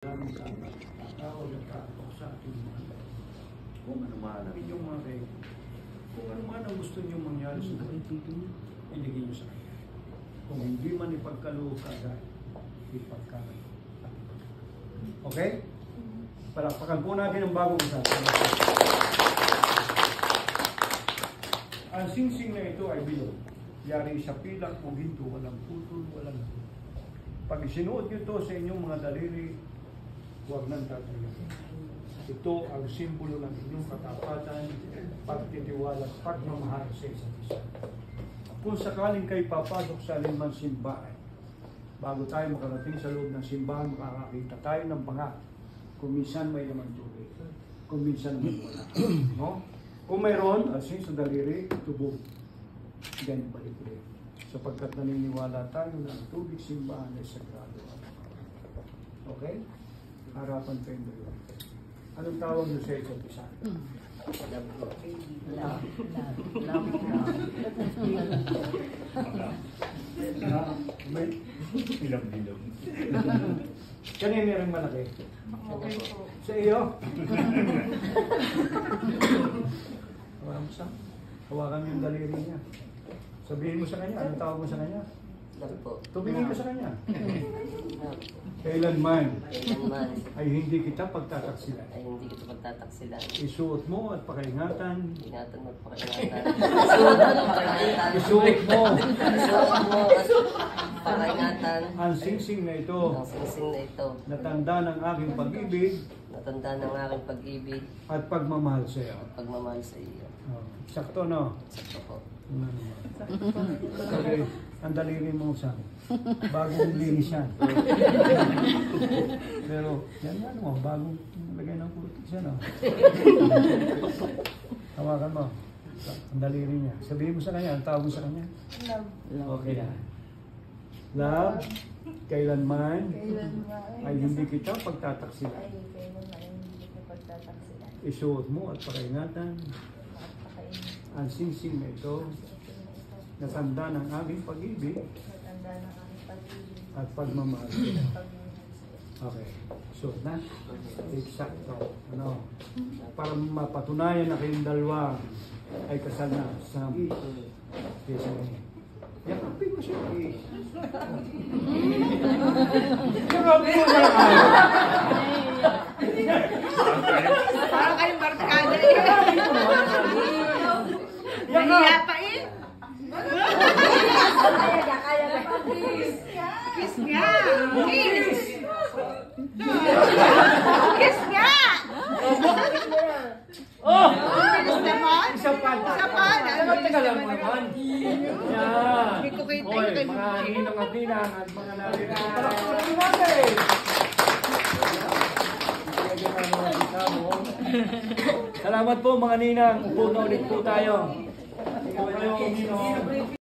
Maraming salamat. Tao na tao sa ating mga kung ano man ang inyong mga regalo, kung ano man ang gusto niyo mangyari sa buhay, iligay niyo sa kanya. Kung hindi man ipagkaloob kagad, ipagkaloob. Okay? Palakpakan po natin ang bagong usapan. Ang singsing na ito ay bilog. Yari sa pilak o ginto, walang putol, walang pag isinuot nyo ito sa inyong mga daliri, huwag nang tatayin. Ito ang simbolo ng inyong katapatan, pagtitiwala at pagmamahal sa isa't isa. Kung sakaling kayo papasok sa alinman simbahan, bago tayo makarating sa loob ng simbahan, makakakita tayo ng banga. Kung minsan may naman tubig, kung minsan may wala. No? Kung mayroon, asin sa daliri, tubog. Ganyan balik ulit. Sapagkat naniniwala tayo na ang tubig simbahan ay sagrado. Okay? Harapan kayong dalawa. Anong tawag nyo sa isa't isa? May bilog-bilog. Kanina merong malaki. Okay po. Sa iyo? Hawakan mo yung daliri niya. Sabihin mo sa kanya, anong tawag mo sa kanya? Tumingin ka sa kanya. Kailanman ay hindi kita pagtataksilan. Isuot mo at pakaingatan. Isuot mo ang singsing na ito. Natanda ng aking pag-ibig. At pagmamahal sa iyo. Sakto, no? Sakto po. Okay, ang daliri mo sa bagong linis yan. Pero, yan mo, bagong lagay ng kutis yan, no? Hawakan mo. Ang daliri niya. Sabihin mo sa kanya, ang tawag mo sa kanya? Love. Okay na. Love, kailanman ay hindi kita pagtataksilan. Isuot mo at pakaingatan ang singsing na ito, natanda ng aming pag-ibig at pagmamahal. Okay. So, na? Eksakto. Ano? Para mapatunayan na kayong dalawa ay kasal na sa yakapin mo siya. Yakapin mo na kayo. Parang kayong barkada eh. Nahiya pa eh. Kiss nga. Kiss. Kiss nga. Oh! Kiss naman. Isa pa. Isa pa. Teka lang naman. Yan. Hindi ko kayo Oy, tayo mga hinang at hinang at mga narinig. Palakpakan natin. Salamat po mga ninang. Upo na ulit po tayo. Ikaw kayo, Nino.